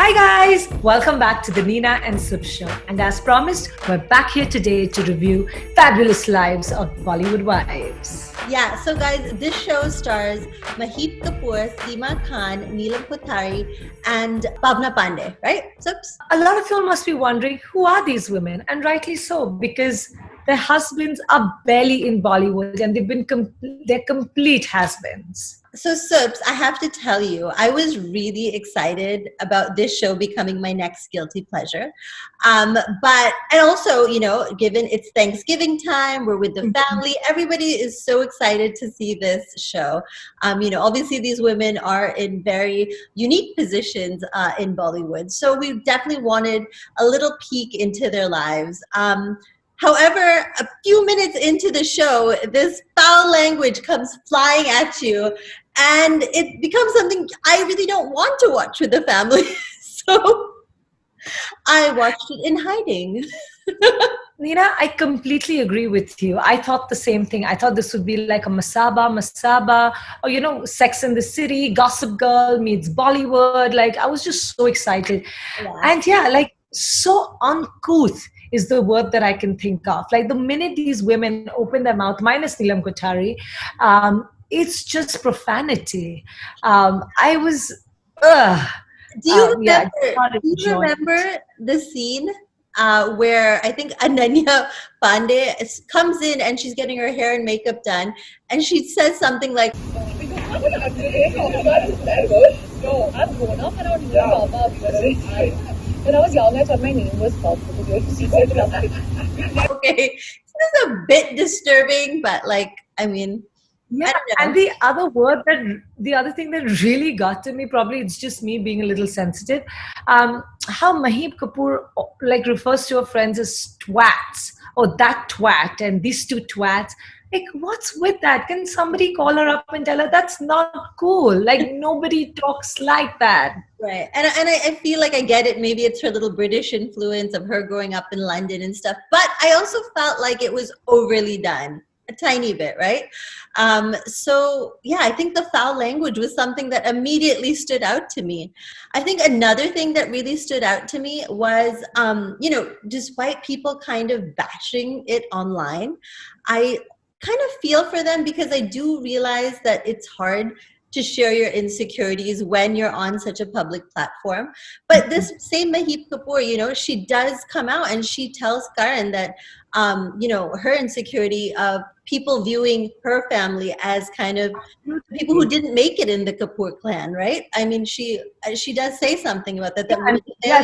Hi guys, welcome back to the Nina and Sups show. And as promised, we're back here today to review fabulous lives of Bollywood wives. Yeah, so guys, this show stars Maheep Kapoor, Seema Khan, Neelam Kothari, and Bhavana Pandey, right? Sups? A lot of you must be wondering, who are these women? And rightly so, because their husbands are barely in Bollywood and they're complete has-beens. So Sups, I have to tell you, I was really excited about this show becoming my next guilty pleasure. And also, given it's Thanksgiving time, we're with the family, everybody is so excited to see this show. Obviously these women are in very unique positions in Bollywood. So we definitely wanted a little peek into their lives. However, a few minutes into the show, this foul language comes flying at you, and it becomes something I really don't want to watch with the family. So I watched it in hiding. Nina, I completely agree with you. I thought the same thing. I thought this would be like a Masaba, or Sex and the City, Gossip Girl meets Bollywood. Like, I was just so excited. Yeah. And so uncouth is the word that I can think of. Like, the minute these women open their mouth, minus Neelam Kothari, it's just profanity. I was, Do you remember the scene where I think Ananya Pandey comes in and she's getting her hair and makeup done, and she says something like, No, I've grown up and I don't know Mama because when I was young, I thought my name was Bob because she said something. okay, this is a bit disturbing, but yeah, and the other thing that really got to me, probably it's just me being a little sensitive, how Maheep Kapoor refers to her friends as twats, or that twat, and these two twats. Like, what's with that? Can somebody call her up and tell her that's not cool? Like, nobody talks like that. Right. And I feel like I get it. Maybe it's her little British influence of her growing up in London and stuff. But I also felt like it was overly done. A tiny bit, right? I think the foul language was something that immediately stood out to me. I think another thing that really stood out to me was, despite people kind of bashing it online, I kind of feel for them because I do realize that it's hard to share your insecurities when you're on such a public platform. But this same Maheep Kapoor, she does come out and she tells Karan that, her insecurity of people viewing her family as kind of people who didn't make it in the Kapoor clan, right? I mean, she does say something about that.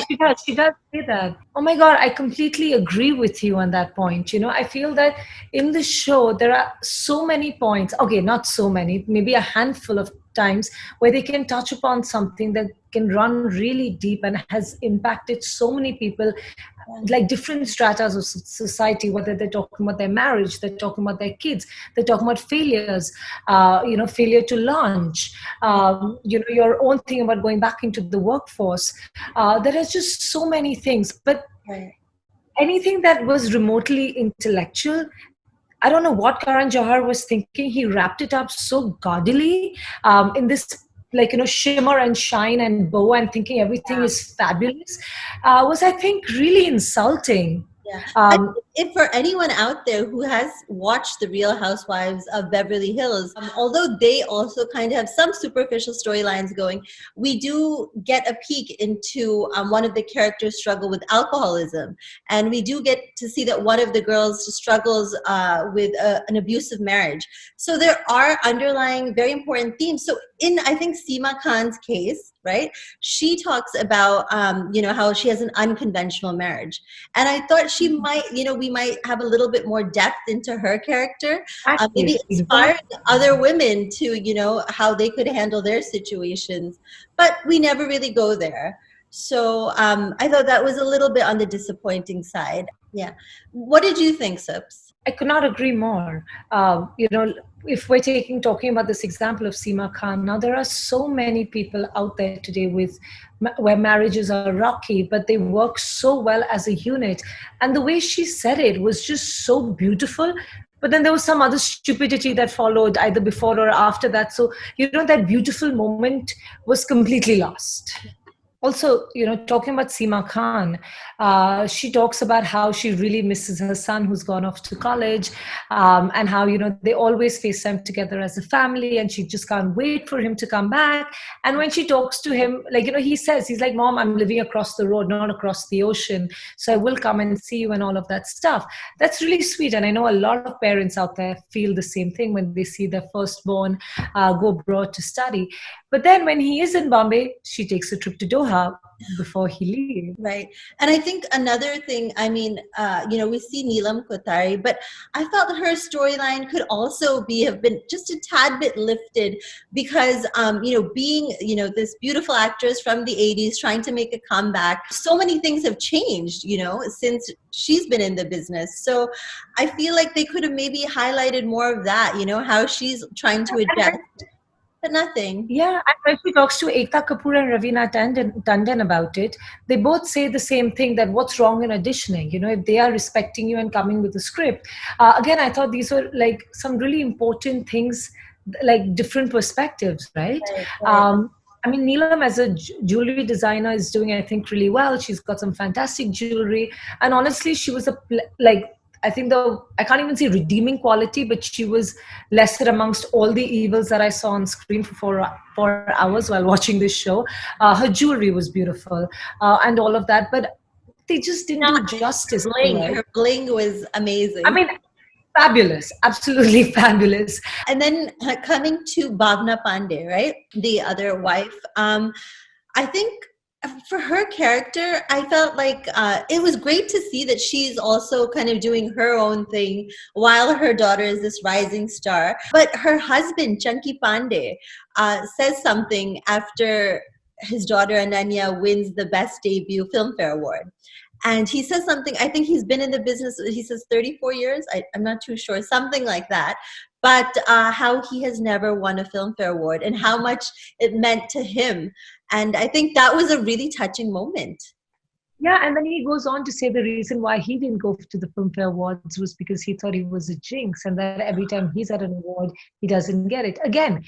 She does say that. Oh my God, I completely agree with you on that point. I feel that in the show, there are so many points. Okay, not so many, maybe a handful of times where they can touch upon something that can run really deep and has impacted so many people, like different stratas of society, whether they're talking about their marriage, they're talking about their kids, they're talking about failures, failure to launch, your own thing about going back into the workforce. There are just so many things, but anything that was remotely intellectual, I don't know what Karan Johar was thinking. He wrapped it up so gaudily in this, shimmer and shine and bow, and thinking everything is fabulous, was, I think, really insulting. Yeah. If for anyone out there who has watched The Real Housewives of Beverly Hills, although they also kind of have some superficial storylines going, we do get a peek into one of the characters' struggle with alcoholism. And we do get to see that one of the girls struggles with an abusive marriage. So there are underlying very important themes. So in, I think, Seema Khan's case, right, she talks about, how she has an unconventional marriage. And I thought she might, we might have a little bit more depth into her character, maybe inspire other women to, how they could handle their situations. But we never really go there. So I thought that was a little bit on the disappointing side. Yeah. What did you think, Sups? I could not agree more. If we're talking about this example of Seema Khan, now there are so many people out there today where marriages are rocky, but they work so well as a unit. And the way she said it was just so beautiful. But then there was some other stupidity that followed either before or after that. So, that beautiful moment was completely lost. Also, talking about Seema Khan, she talks about how she really misses her son who's gone off to college, and how, they always FaceTime together as a family, and she just can't wait for him to come back. And when she talks to him, like, he's like, Mom, I'm living across the road, not across the ocean. So I will come and see you and all of that stuff. That's really sweet. And I know a lot of parents out there feel the same thing when they see their firstborn go abroad to study. But then when he is in Bombay, she takes a trip to Doha before he leaves. Right. And I think another thing, I mean, we see Neelam Kothari, but I felt that her storyline could also have been just a tad bit lifted because, being, this beautiful actress from the 80s trying to make a comeback, so many things have changed, since she's been in the business. So I feel like they could have maybe highlighted more of that, how she's trying to adjust. But nothing. Yeah, and when she talks to Ekta Kapoor and Ravina Tandon about it, they both say the same thing, that what's wrong in auditioning? If they are respecting you and coming with a script. Again, I thought these were like some really important things, like different perspectives, right? Right. I mean, Neelam as a jewelry designer is doing, I think, really well. She's got some fantastic jewelry. And honestly, she was I think I can't even say redeeming quality, but she was lesser amongst all the evils that I saw on screen for 4 hours while watching this show. Her jewelry was beautiful, and all of that, but they just didn't do justice. Her bling was amazing. I mean, fabulous, absolutely fabulous. And then coming to Bhavana Pandey, right, the other wife, I think for her character, I felt like it was great to see that she's also kind of doing her own thing while her daughter is this rising star. But her husband, Chunky Pandey, says something after his daughter Ananya wins the Best Debut Filmfare Award. And he says something, I think he's been in the business, he says 34 years, I'm not too sure, something like that. But how he has never won a Filmfare Award and how much it meant to him. And I think that was a really touching moment. Yeah, and then he goes on to say the reason why he didn't go to the Filmfare Awards was because he thought he was a jinx, and that every time he's at an award, he doesn't get it. Again,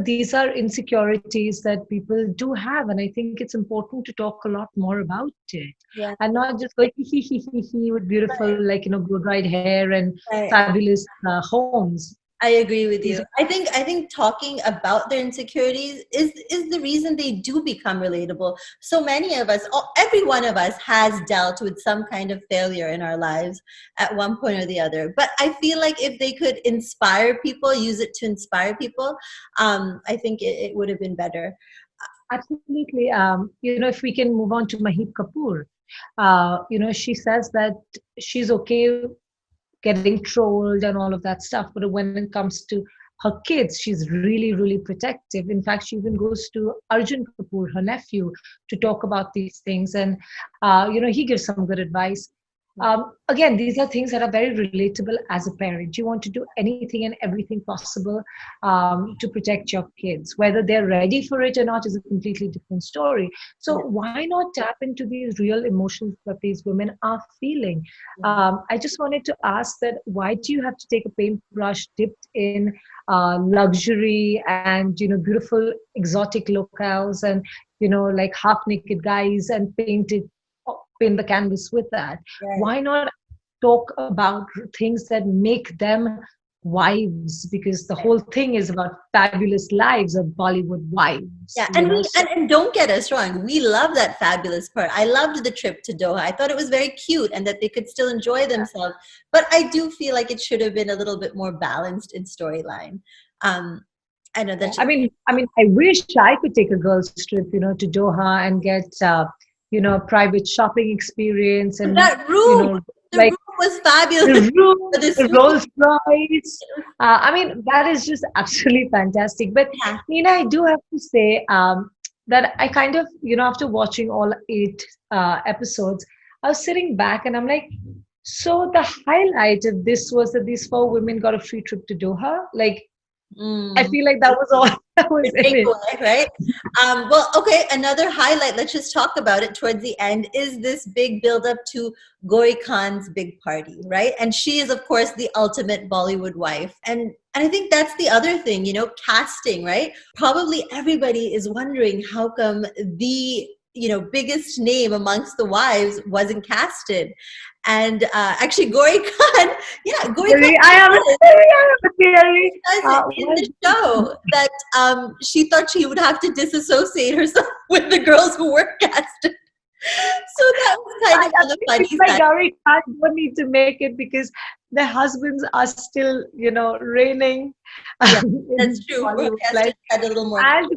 these are insecurities that people do have, and I think it's important to talk a lot more about it, and not just go he with beautiful, blood-dyed hair and fabulous homes. I agree with you. I think talking about their insecurities is the reason they do become relatable. So many of us, every one of us has dealt with some kind of failure in our lives at one point or the other. But I feel like if they could inspire people, use it to inspire people, I think it would have been better. Absolutely. If we can move on to Maheep Kapoor, she says that she's okay getting trolled and all of that stuff. But when it comes to her kids, she's really, really protective. In fact, she even goes to Arjun Kapoor, her nephew, to talk about these things. And, he gives some good advice. Again, these are things that are very relatable as a parent. You want to do anything and everything possible to protect your kids. Whether they're ready for it or not is a completely different story. So why not tap into these real emotions that these women are feeling? I just wanted to ask that why do you have to take a paintbrush dipped in luxury and, beautiful exotic locales and, like half naked guys and paint the canvas with that? Why not talk about things that make them wives? Because the whole thing is about fabulous lives of Bollywood wives. And don't get us wrong, we love that fabulous part. I loved the trip to Doha. I thought it was very cute and that they could still enjoy themselves. But I do feel like it should have been a little bit more balanced in storyline. I know that. I wish I could take a girls' trip, to Doha and get private shopping experience, and that room, the room was fabulous. The Rolls Royce. That is just absolutely fantastic. But Nina, I do have to say that I kind of, after watching all 8 episodes, I was sitting back and I'm like, so the highlight of this was that these 4 women got a free trip to Doha. Like, I feel like that was all that was The in it. takeaway, right? Well, okay, another highlight, let's just talk about it towards the end, is this big build up to Gauri Khan's big party, right? And she is, of course, the ultimate Bollywood wife. And I think that's the other thing, casting, right? Probably everybody is wondering how come the biggest name amongst the wives wasn't casted. And actually, Gauri Khan, yeah, Gauri Khan I have a theory. I have a theory. says in the show that she thought she would have to disassociate herself with the girls who were casted. So that was kind of on the funny like side. Gauri Khan don't need to make it because their husbands are still, reigning. Yeah, in that's true. Bollywood. Broadcasters Like, had a little more. and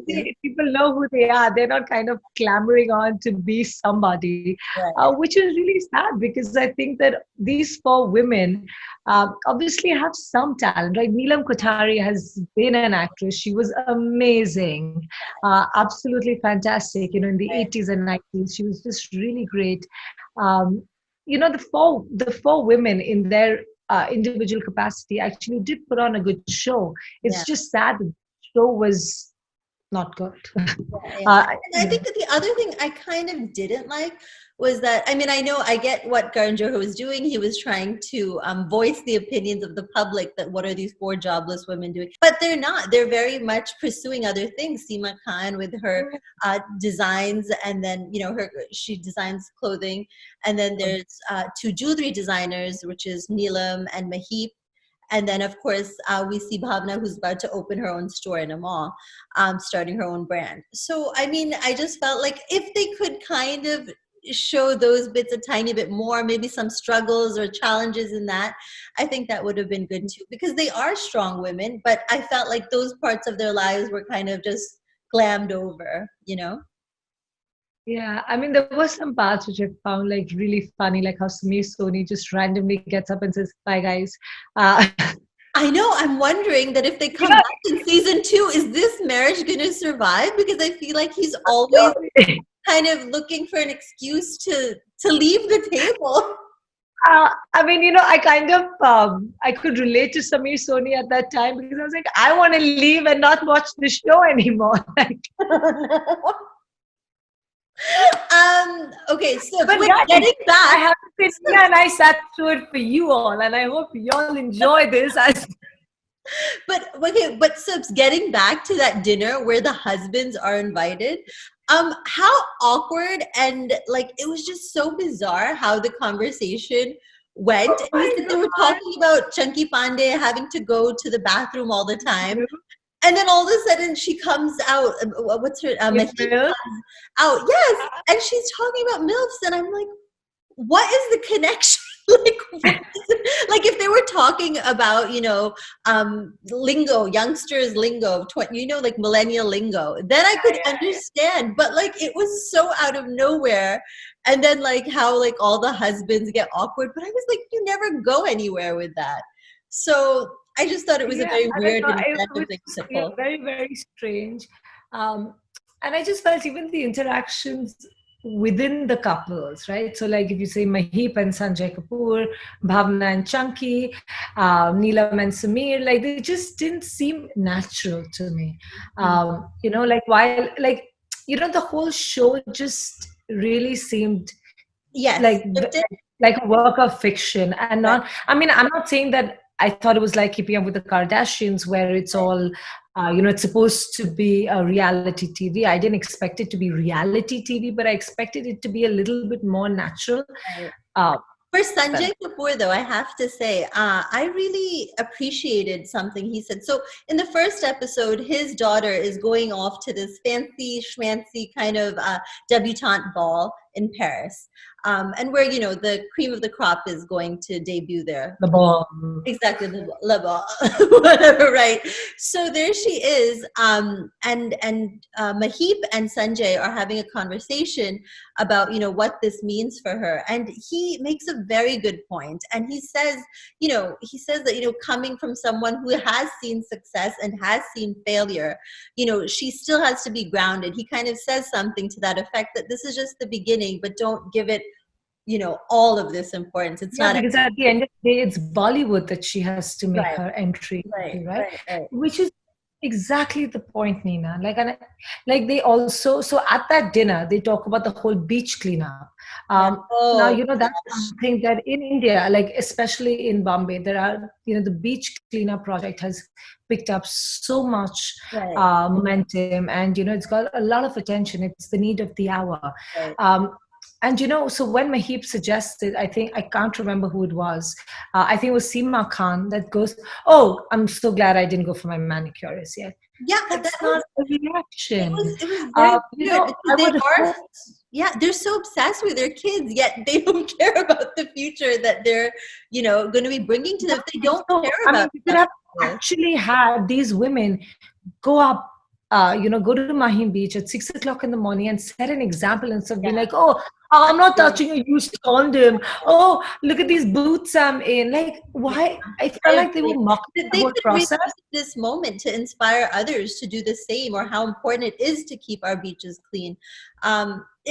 people know who they are. They're not kind of clamoring on to be somebody, Right. which is really sad because I think that these four women obviously have some talent. Right? Neelam Kothari has been an actress. She was amazing, absolutely fantastic. In the 80s and 90s, she was just really great. Um, the four women in their individual capacity actually did put on a good show. It's Yeah. just sad that the show was not good. Yeah. And I think that the other thing I kind of didn't like was that, I mean, I know I get what Karan Johar was doing. He was trying to voice the opinions of the public that what are these four jobless women doing? But they're not. They're very much pursuing other things. Seema Khan with her designs, and then, she designs clothing. And then there's two jewelry designers, which is Neelam and Maheep. And then, of course, we see Bhavana, who's about to open her own store in a mall, starting her own brand. So, I mean, I just felt like if they could kind of show those bits a tiny bit more, maybe some struggles or challenges in that, I think that would have been good too, because they are strong women, but I felt like those parts of their lives were kind of just glammed over, Yeah, I mean, there were some parts which I found like really funny, like how Samir Soni just randomly gets up and says, "Bye, guys." Uh, I know. I'm wondering that if they come back in season 2, is this marriage going to survive? Because I feel like he's always kind of looking for an excuse to leave the table. I mean, I kind of I could relate to Samir Soni at that time because I was like, I want to leave and not watch the show anymore. Like, Okay, so but we're yeah, getting back. I have to say, Tina and I sat through it for you all, and I hope you all enjoy this. But okay, but Sups, getting back to that dinner where the husbands are invited, how awkward, and like it was just so bizarre how the conversation went. Oh And they were my talking about Chunky Pandey having to go to the bathroom all the time. And then all of a sudden she comes out, what's her, Maheep Milf? comes out, yes, and she's talking about MILFs, and I'm like, what is the connection? Like if they were talking about, lingo, youngsters lingo, like millennial lingo, then I could understand. But like it was so out of nowhere. And then like how like all the husbands get awkward. But I was like, you never go anywhere with that. So I just thought it was a very weird and random thing to pull. Very, very strange. And I just felt even the interactions within the couples, right? So like if you say Maheep and Sanjay Kapoor, Bhavana and Chunky, Neelam and Samir, like they just didn't seem natural to me. Like while like, the whole show just really seemed Yes, like a work of fiction and not, I mean, I'm not saying that I thought it was like Keeping Up with the Kardashians where it's all it's supposed to be a reality TV. I didn't expect it to be reality TV, but I expected it to be a little bit more natural. For Sanjay Kapoor, though, I have to say, I really appreciated something he said. So in the first episode, his daughter is going off to this fancy schmancy kind of debutante ball in Paris. And where, the cream of the crop is going to debut there. The ball. Exactly, the ball. Whatever, right. So there she is. And Maheep and Sanjay are having a conversation about, what this means for her. And he makes a very good point. And he says, that, coming from someone who has seen success and has seen failure, she still has to be grounded. He kind of says something to that effect, that this is just the beginning, but don't give it all of this importance. It's not because at the end of the day, it's Bollywood that she has to make her entry, right? Which is exactly the point, Nina. Like they also, so at that dinner they talk about the whole beach cleanup. Yeah. Now Oh, that's something that in India, like especially in Bombay, there are the beach cleanup project has picked up so much right, momentum, and it's got a lot of attention. It's the need of the hour. right. Um, and so when Maheep suggested, I think I can't remember who it was. I think it was Seema Khan that goes, "Oh, I'm so glad I didn't go for my manicurist yet." Yeah, That's that not was a reaction. it was very weird I because they would are, hope. yeah, they're so obsessed with their kids, yet they don't care about the future that they're, going to be bringing to them. If they don't So, care I mean, about we could stuff have like this. actually had these women go up, go to Mahim Beach at 6 o'clock in the morning and set an example instead of being Yeah, like, "Oh, I'm not absolutely. touching a used condom. Oh, look at these boots I'm in." Like, Yeah, why? I I felt like they were agree. mocking the They whole could really process. use this moment to inspire others to do the same, or how important it is to keep our beaches clean.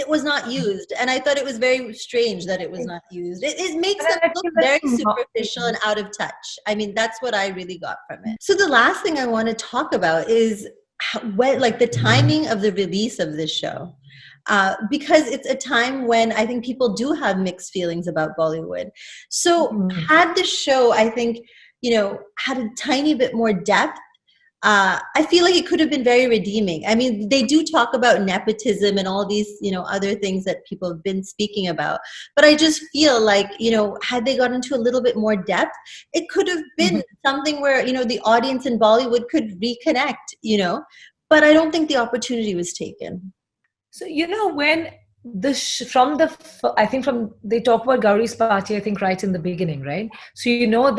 It was not used, and I thought it was very strange that it was not used. It makes And them I look feel like very they're superficial and mocking. out of touch. I mean, that's what I really got from it. So the last thing I want to talk about is like the timing of the release of this show. Because it's a time when I think people do have mixed feelings about Bollywood. So Mhm. had the show, I think, had a tiny bit more depth, I feel like it could have been very redeeming. I mean, they do talk about nepotism and all these, other things that people have been speaking about. But I just feel like, had they got into a little bit more depth, it could have been something where, the audience in Bollywood could reconnect. But I don't think the opportunity was taken. So when I think from they talk about Gauri's party, I think right in the beginning, right? So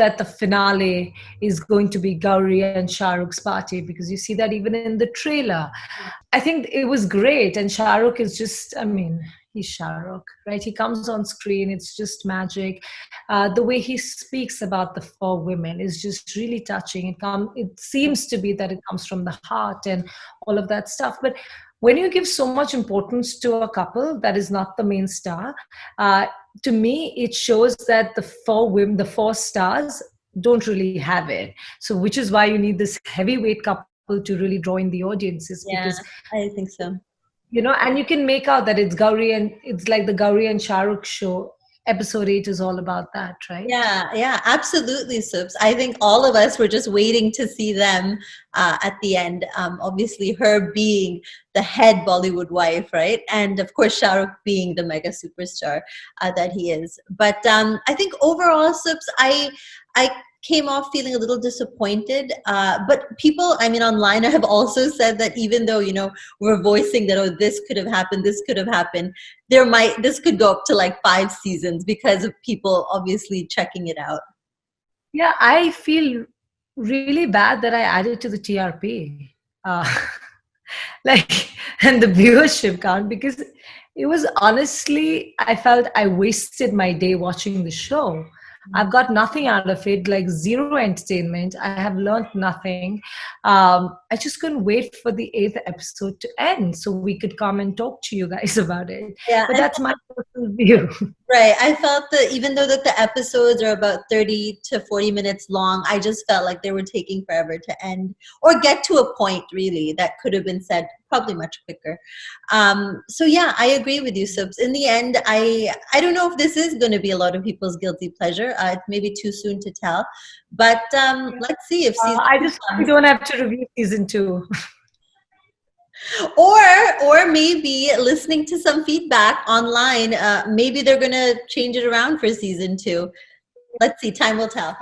that the finale is going to be Gauri and Shah Rukh's party, because you see that even in the trailer. I think it was great, and Shah Rukh is just, I mean, he's Shah Rukh, right? He comes on screen, it's just magic. The way he speaks about the four women is just really touching. It seems to be that it comes from the heart and all of that stuff. But when you give so much importance to a couple that is not the main star, uh, to me, it shows that the four women, the four stars, don't really have it. So, which is why you need this heavyweight couple to really draw in the audiences, because Yeah, I think so. and you can make out that it's Gauri, and it's like the Gauri and Shah Rukh show. Episode 8 is all about that, right? Yeah, yeah, absolutely, Sups. I think all of us were just waiting to see them at the end. Obviously, her being the head Bollywood wife, right? And of course, Shah Rukh being the mega superstar that he is. But I think overall, Sups, I came off feeling a little disappointed. But people, I mean, online have also said that even though, we're voicing that, oh, this could have happened, this could have happened, this could go up to like 5 seasons because of people obviously checking it out. Yeah, I feel really bad that I added to the TRP. Like, and the viewership count, because it was honestly, I felt I wasted my day watching the show. I've got nothing out of it, like zero entertainment. I have learned nothing. I just couldn't wait for the 8th episode to end so we could come and talk to you guys about it. Yeah, But and that's my personal view. right. I felt that even though that the episodes are about 30 to 40 minutes long, I just felt like they were taking forever to end or get to a point really that could have been said probably much quicker. So yeah, I agree with you, Subs. In the end, I don't know if this is going to be a lot of people's guilty pleasure. It's maybe too soon to tell, but let's see if season I 2 just hope we comes. don't have to review season 2. Or maybe listening to some feedback online, maybe they're going to change it around for season 2. Let's see, time will tell.